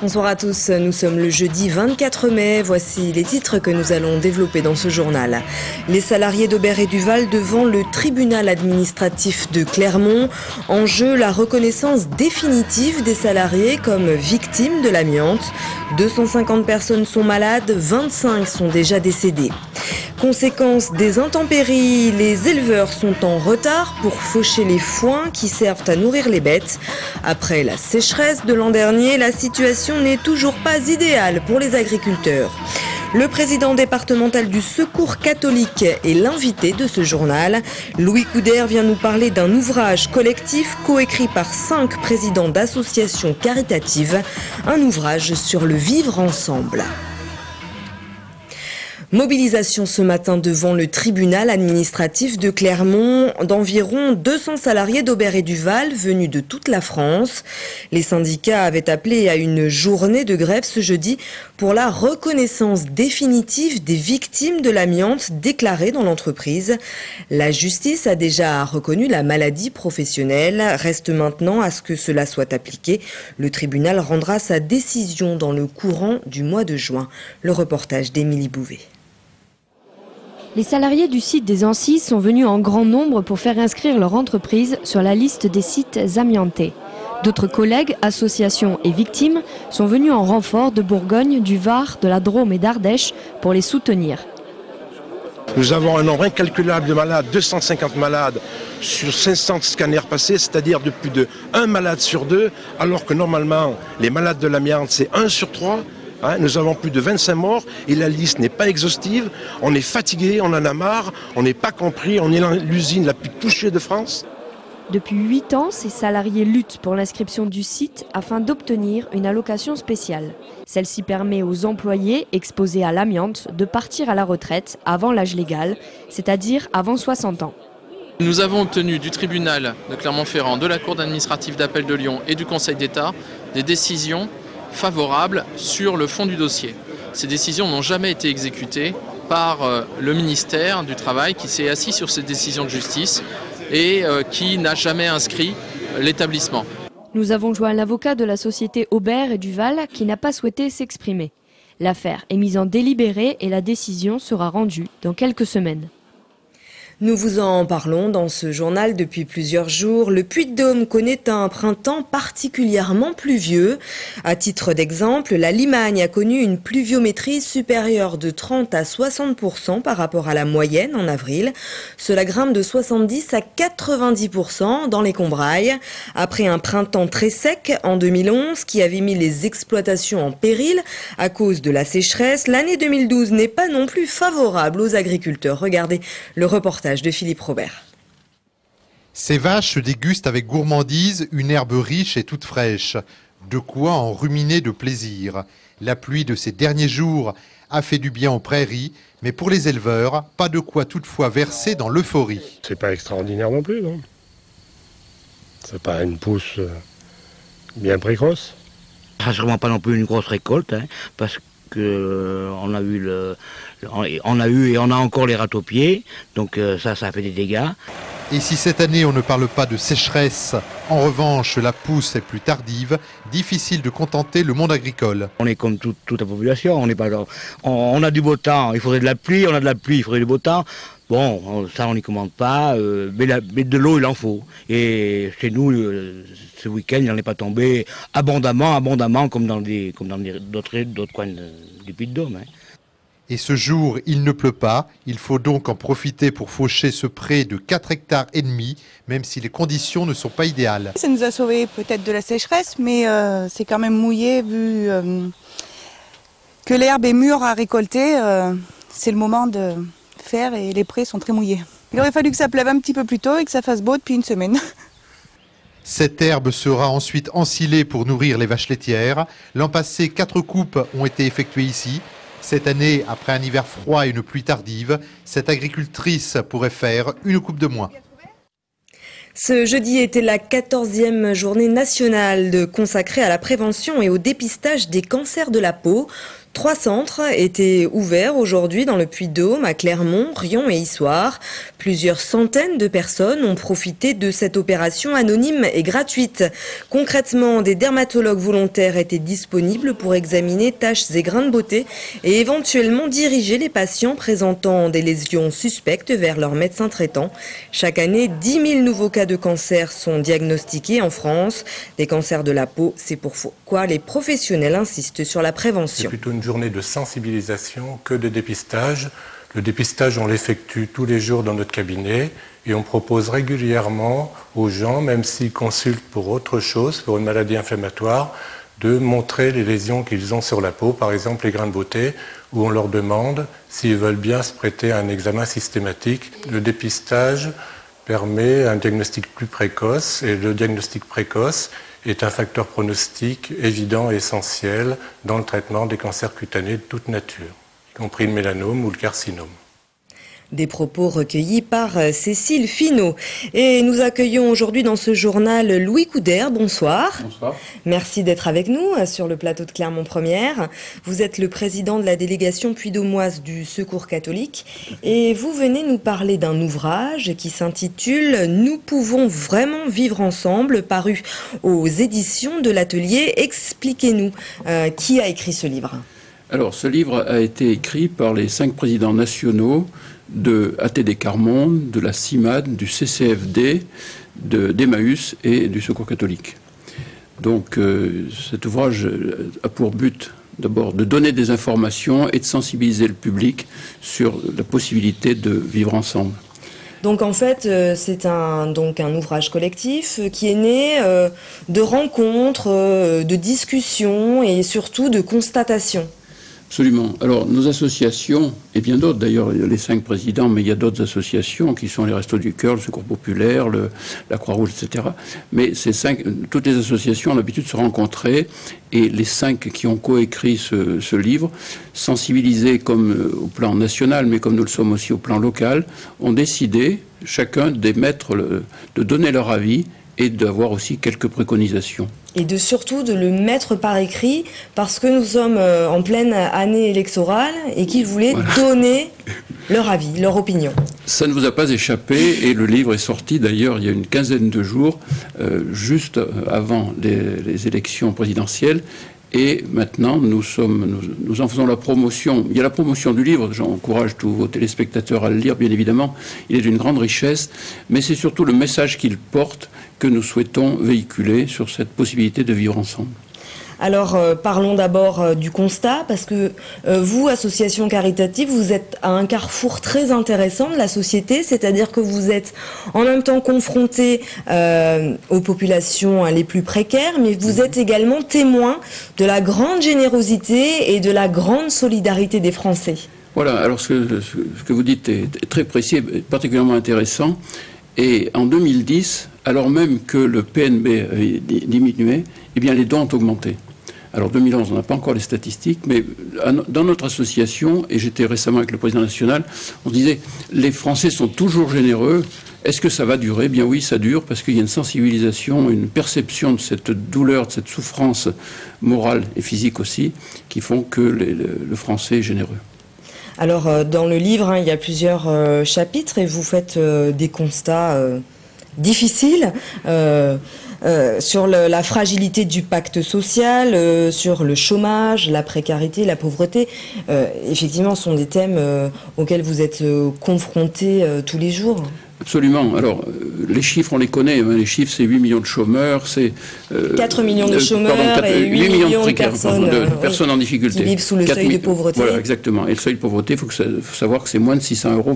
Bonsoir à tous, nous sommes le jeudi 24 mai, voici les titres que nous allons développer dans ce journal. Les salariés d'Aubert et Duval devant le tribunal administratif de Clermont. En jeu, la reconnaissance définitive des salariés comme victimes de l'amiante. 250 personnes sont malades, 25 sont déjà décédées. Conséquence des intempéries, les éleveurs sont en retard pour faucher les foins qui servent à nourrir les bêtes. Après la sécheresse de l'an dernier, la situation n'est toujours pas idéale pour les agriculteurs. Le président départemental du Secours catholique est l'invité de ce journal. Louis Couder vient nous parler d'un ouvrage collectif coécrit par 5 présidents d'associations caritatives. Un ouvrage sur le vivre ensemble. Mobilisation ce matin devant le tribunal administratif de Clermont d'environ 200 salariés d'Aubert et Duval venus de toute la France. Les syndicats avaient appelé à une journée de grève ce jeudi pour la reconnaissance définitive des victimes de l'amiante déclarées dans l'entreprise. La justice a déjà reconnu la maladie professionnelle. Reste maintenant à ce que cela soit appliqué. Le tribunal rendra sa décision dans le courant du mois de juin. Le reportage d'Émilie Bouvet. Les salariés du site des Ancis sont venus en grand nombre pour faire inscrire leur entreprise sur la liste des sites amiantés. D'autres collègues, associations et victimes sont venus en renfort de Bourgogne, du Var, de la Drôme et d'Ardèche pour les soutenir. Nous avons un nombre incalculable de malades, 250 malades sur 500 scanners passés, c'est-à-dire de plus de 1 malade sur 2, alors que normalement les malades de l'amiante c'est 1 sur 3. Nous avons plus de 25 morts et la liste n'est pas exhaustive. On est fatigué, on en a marre, on n'est pas compris, on est l'usine la plus touchée de France. Depuis 8 ans, ces salariés luttent pour l'inscription du site afin d'obtenir une allocation spéciale. Celle-ci permet aux employés exposés à l'amiante de partir à la retraite avant l'âge légal, c'est-à-dire avant 60 ans. Nous avons obtenu du tribunal de Clermont-Ferrand, de la Cour administrative d'appel de Lyon et du Conseil d'État des décisions favorables sur le fond du dossier. Ces décisions n'ont jamais été exécutées par le ministère du Travail qui s'est assis sur ces décisions de justice et qui n'a jamais inscrit l'établissement. Nous avons joint l'avocat de la société Aubert et Duval qui n'a pas souhaité s'exprimer. L'affaire est mise en délibéré et la décision sera rendue dans quelques semaines. Nous vous en parlons dans ce journal depuis plusieurs jours. Le Puy-de-Dôme connaît un printemps particulièrement pluvieux. À titre d'exemple, la Limagne a connu une pluviométrie supérieure de 30 à 60% par rapport à la moyenne en avril. Cela grimpe de 70 à 90% dans les Combrailles. Après un printemps très sec en 2011 qui avait mis les exploitations en péril à cause de la sécheresse, l'année 2012 n'est pas non plus favorable aux agriculteurs. Regardez le reportage de Philippe Robert. Ces vaches dégustent avec gourmandise une herbe riche et toute fraîche. De quoi en ruminer de plaisir. La pluie de ces derniers jours a fait du bien aux prairies, mais pour les éleveurs, pas de quoi toutefois verser dans l'euphorie. C'est pas extraordinaire non plus, non. C'est pas une pousse bien précoce. Ça sera pas non plus une grosse récolte, parce qu'on a eu et on a encore les râteaux-pieds, donc ça fait des dégâts. Et si cette année on ne parle pas de sécheresse, en revanche la pousse est plus tardive, difficile de contenter le monde agricole. On est comme toute la population, on a du beau temps, il faudrait de la pluie, on a de la pluie, il faudrait du beau temps. Bon, ça on n'y commande pas, mais de l'eau il en faut. Et chez nous, ce week-end, il n'en est pas tombé abondamment comme dans d'autres coins du Puy-de-Dôme. Et ce jour, il ne pleut pas. Il faut donc en profiter pour faucher ce pré de 4,5 hectares, même si les conditions ne sont pas idéales. Ça nous a sauvé peut-être de la sécheresse, mais c'est quand même mouillé vu que l'herbe est mûre à récolter. C'est le moment de faire et les prés sont très mouillés. Il aurait fallu que ça pleuve un petit peu plus tôt et que ça fasse beau depuis une semaine. Cette herbe sera ensuite ensilée pour nourrir les vaches laitières. L'an passé, 4 coupes ont été effectuées ici. Cette année, après un hiver froid et une pluie tardive, cette agricultrice pourrait faire une coupe de moins. Ce jeudi était la 14e journée nationale consacrée à la prévention et au dépistage des cancers de la peau. 3 centres étaient ouverts aujourd'hui dans le Puy-de-Dôme, à Clermont, Riom et Issoire. Plusieurs centaines de personnes ont profité de cette opération anonyme et gratuite. Concrètement, des dermatologues volontaires étaient disponibles pour examiner taches et grains de beauté et éventuellement diriger les patients présentant des lésions suspectes vers leur médecin traitant. Chaque année, 10 000 nouveaux cas de cancer sont diagnostiqués en France. Des cancers de la peau, c'est pourquoi les professionnels insistent sur la prévention. C'est plutôt une journée de sensibilisation que de dépistage. Le dépistage, on l'effectue tous les jours dans notre cabinet et on propose régulièrement aux gens, même s'ils consultent pour autre chose, pour une maladie inflammatoire, de montrer les lésions qu'ils ont sur la peau, par exemple les grains de beauté, où on leur demande s'ils veulent bien se prêter à un examen systématique. Le dépistage permet un diagnostic plus précoce et le diagnostic précoce est un facteur pronostic évident et essentiel dans le traitement des cancers cutanés de toute nature, y compris le mélanome ou le carcinome. Des propos recueillis par Cécile Finot. Et nous accueillons aujourd'hui dans ce journal Louis Coudert. Bonsoir. Bonsoir. Merci d'être avec nous sur le plateau de Clermont Première. Vous êtes le président de la délégation puy-de-dômoise du Secours catholique et vous venez nous parler d'un ouvrage qui s'intitule « Nous pouvons vraiment vivre ensemble » paru aux éditions de l'Atelier. Expliquez-nous qui a écrit ce livre. Alors, ce livre a été écrit par les 5 présidents nationaux de ATD Carmonde, de la CIMAD, du CCFD, d'Emmaüs et du Secours catholique. Donc cet ouvrage a pour but d'abord de donner des informations et de sensibiliser le public sur la possibilité de vivre ensemble. Donc en fait, c'est un ouvrage collectif qui est né de rencontres, de discussions et surtout de constatations. Absolument. Alors, nos associations, et bien d'autres d'ailleurs, les 5 présidents, mais il y a d'autres associations qui sont les Restos du Cœur, le Secours Populaire, la Croix-Rouge, etc. Mais toutes les associations ont l'habitude de se rencontrer et les 5 qui ont coécrit ce livre, sensibilisés comme au plan national, mais comme nous le sommes aussi au plan local, ont décidé, chacun de donner leur avis et d'avoir aussi quelques préconisations. Et surtout de le mettre par écrit, parce que nous sommes en pleine année électorale et qu'ils voulaient donner leur avis, leur opinion. Ça ne vous a pas échappé et le livre est sorti d'ailleurs il y a une quinzaine de jours, juste avant les élections présidentielles. Et maintenant, nous en faisons la promotion. Il y a la promotion du livre, j'encourage tous vos téléspectateurs à le lire, bien évidemment. Il est d'une grande richesse, mais c'est surtout le message qu'il porte que nous souhaitons véhiculer sur cette possibilité de vivre ensemble. Alors, parlons d'abord du constat, parce que vous, association caritative, vous êtes à un carrefour très intéressant de la société, c'est-à-dire que vous êtes en même temps confronté aux populations les plus précaires, mais vous êtes également témoin de la grande générosité et de la grande solidarité des Français. Voilà, alors ce que vous dites est très précis et particulièrement intéressant. Et en 2010, alors même que le PNB avait diminué, eh bien les dons ont augmenté. Alors 2011, on n'a pas encore les statistiques, mais dans notre association, et j'étais récemment avec le président national, on disait les Français sont toujours généreux. Est-ce que ça va durer? Bien oui, ça dure, parce qu'il y a une sensibilisation, une perception de cette douleur, de cette souffrance morale et physique aussi, qui font que le Français est généreux. Alors dans le livre, il y a plusieurs chapitres et vous faites des constats difficiles. Sur la fragilité du pacte social, sur le chômage, la précarité, la pauvreté. Effectivement, ce sont des thèmes auxquels vous êtes confrontés tous les jours. Absolument. Alors, les chiffres, on les connaît. Les chiffres, c'est 8 millions de chômeurs, c'est... 4 millions de chômeurs et 8 millions de personnes en difficulté. Qui vivent sous le seuil de pauvreté. Voilà, exactement. Et le seuil de pauvreté, il faut savoir que c'est moins de 600 €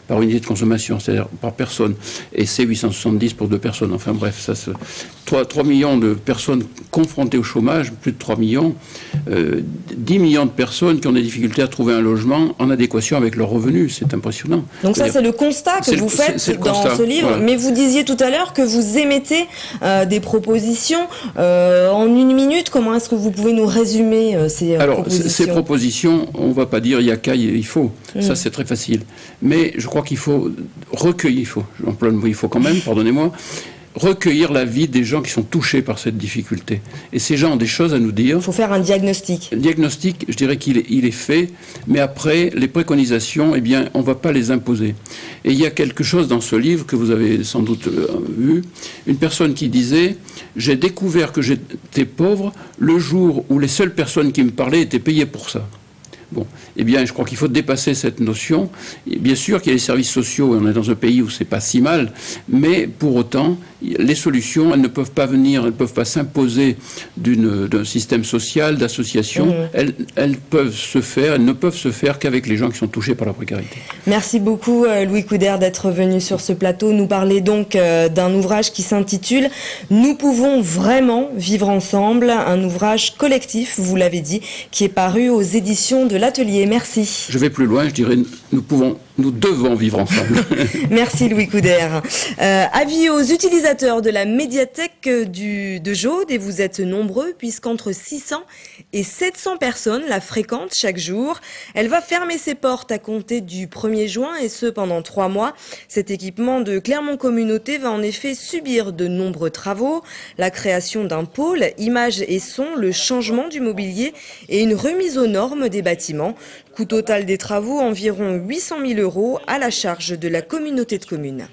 par unité de consommation, c'est-à-dire par personne. Et c'est 870 pour 2 personnes. Enfin bref, ça 3 millions de personnes confrontées au chômage, plus de 3 millions. 10 millions de personnes qui ont des difficultés à trouver un logement en adéquation avec leurs revenus. C'est impressionnant. Donc ça, c'est le constat que vous faites dans ce livre. Voilà. Mais vous disiez tout à l'heure que vous émettez des propositions. En 1 minute, comment est-ce que vous pouvez nous résumer ces propositions? Ces propositions, on ne va pas dire il y a qu'à, il faut. Ça, c'est très facile. Mais je crois qu'il faut recueillir, j'emploie le mot il faut quand même, pardonnez-moi, recueillir l'avis des gens qui sont touchés par cette difficulté. Et ces gens ont des choses à nous dire. Il faut faire un diagnostic. Le diagnostic, je dirais qu'il est fait, mais après, les préconisations, eh bien, on ne va pas les imposer. Et il y a quelque chose dans ce livre que vous avez sans doute vu, une personne qui disait « J'ai découvert que j'étais pauvre le jour où les seules personnes qui me parlaient étaient payées pour ça ». Bon, eh bien, je crois qu'il faut dépasser cette notion. Et bien sûr qu'il y a les services sociaux, et on est dans un pays où c'est pas si mal, mais pour autant, les solutions, elles ne peuvent pas venir, elles ne peuvent pas s'imposer d'un système social, d'association. Elles peuvent se faire, elles ne peuvent se faire qu'avec les gens qui sont touchés par la précarité. Merci beaucoup, Louis Couder, d'être venu sur ce plateau nous parler donc d'un ouvrage qui s'intitule « Nous pouvons vraiment vivre ensemble », un ouvrage collectif, vous l'avez dit, qui est paru aux éditions de l'Atelier. Merci. Je vais plus loin, je dirais nous devons vivre ensemble. Merci Louis Couder. Avis aux utilisateurs de la médiathèque de Jaude, et vous êtes nombreux puisqu'entre 600 et 700 personnes la fréquentent chaque jour. Elle va fermer ses portes à compter du 1er juin et ce pendant 3 mois. Cet équipement de Clermont Communauté va en effet subir de nombreux travaux, la création d'un pôle, images et sons, le changement du mobilier et une remise aux normes des bâtiments. Coût total des travaux, environ 800 000 € à la charge de la communauté de communes.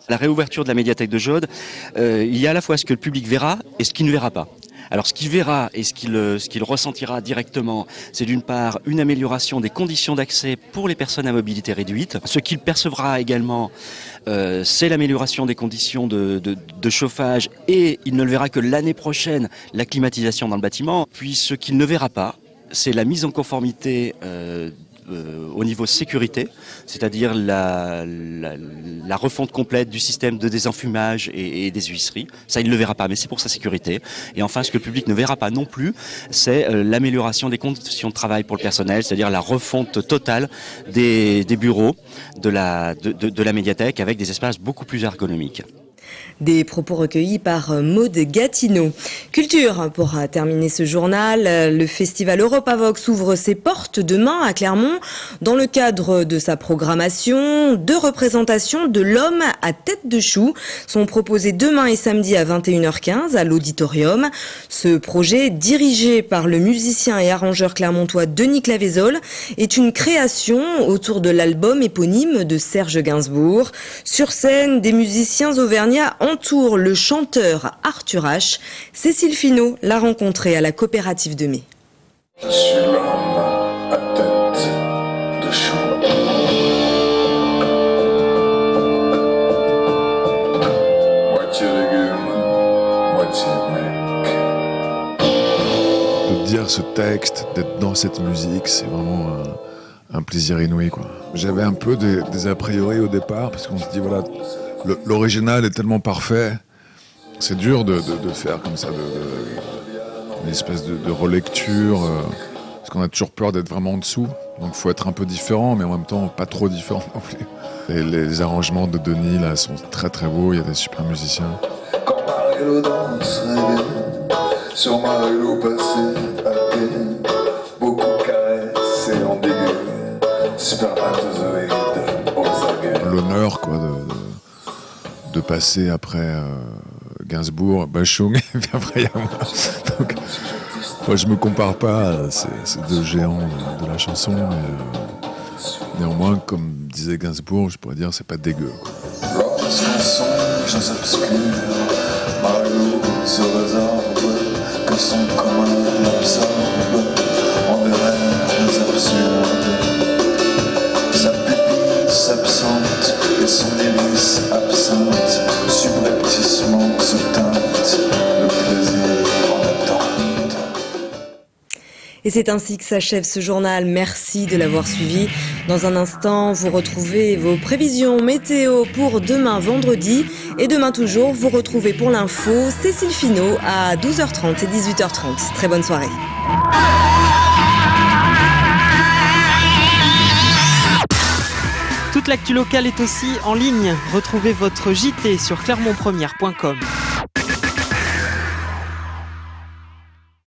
La réouverture de la médiathèque de Jaude, il y a à la fois ce que le public verra et ce qu'il ne verra pas. Alors ce qu'il verra et ce qu'il ressentira directement, c'est d'une part une amélioration des conditions d'accès pour les personnes à mobilité réduite. Ce qu'il percevra également, c'est l'amélioration des conditions de chauffage, et il ne le verra que l'année prochaine, la climatisation dans le bâtiment. Puis ce qu'il ne verra pas, c'est la mise en conformité au niveau sécurité, c'est-à-dire la refonte complète du système de désenfumage et des huisseries. Ça, il ne le verra pas, mais c'est pour sa sécurité. Et enfin, ce que le public ne verra pas non plus, c'est l'amélioration des conditions de travail pour le personnel, c'est-à-dire la refonte totale des bureaux de la médiathèque avec des espaces beaucoup plus ergonomiques. Des propos recueillis par Maud Gatineau. Culture, pour terminer ce journal, le festival Europavox ouvre ses portes demain à Clermont. Dans le cadre de sa programmation, 2 représentations de l'homme à tête de chou sont proposées demain et samedi à 21h15 à l'Auditorium. Ce projet, dirigé par le musicien et arrangeur clermontois Denis Claveyzol, est une création autour de l'album éponyme de Serge Gainsbourg. Sur scène, des musiciens auvergnats entoure le chanteur Arthur H. Cécile Finot l'a rencontré à la coopérative de Mai. Je suis l'homme à tête de chou. Moitié légumes, moitié mec. De dire ce texte, d'être dans cette musique, c'est vraiment un plaisir inouï, quoi. J'avais un peu des a priori au départ, parce qu'on se dit, voilà, l'original est tellement parfait, c'est dur de faire comme ça, une espèce de relecture, parce qu'on a toujours peur d'être vraiment en dessous, donc il faut être un peu différent, mais en même temps pas trop différent non plus. Et les arrangements de Denis là sont très très beaux, il y a des super musiciens. Quand Marie-Lo danse reggae, sur Marie-Lo passé à thé, beaucoup caressent et en dégueu, spermatozoïdes aux aguets. L'honneur quoi de passer après Gainsbourg, Bachung, et puis après il y a moi. Donc, moi, je me compare pas à ces 2 géants de la chanson, mais néanmoins, comme disait Gainsbourg, je pourrais dire c'est pas dégueu. Lorsqu'on songe obscurs, Marie-Lo se résorbe, que son commun absorbe en des rêves absurdes. Sa pupille s'absente et son iris absente, subrepticement se teinte, le plaisir en attente. Et c'est ainsi que s'achève ce journal. Merci de l'avoir suivi. Dans un instant, vous retrouvez vos prévisions météo pour demain vendredi. Et demain toujours, vous retrouvez pour l'info Cécile Finot à 12h30 et 18h30. Très bonne soirée. Toute l'actu locale est aussi en ligne. Retrouvez votre JT sur clermontpremière.com.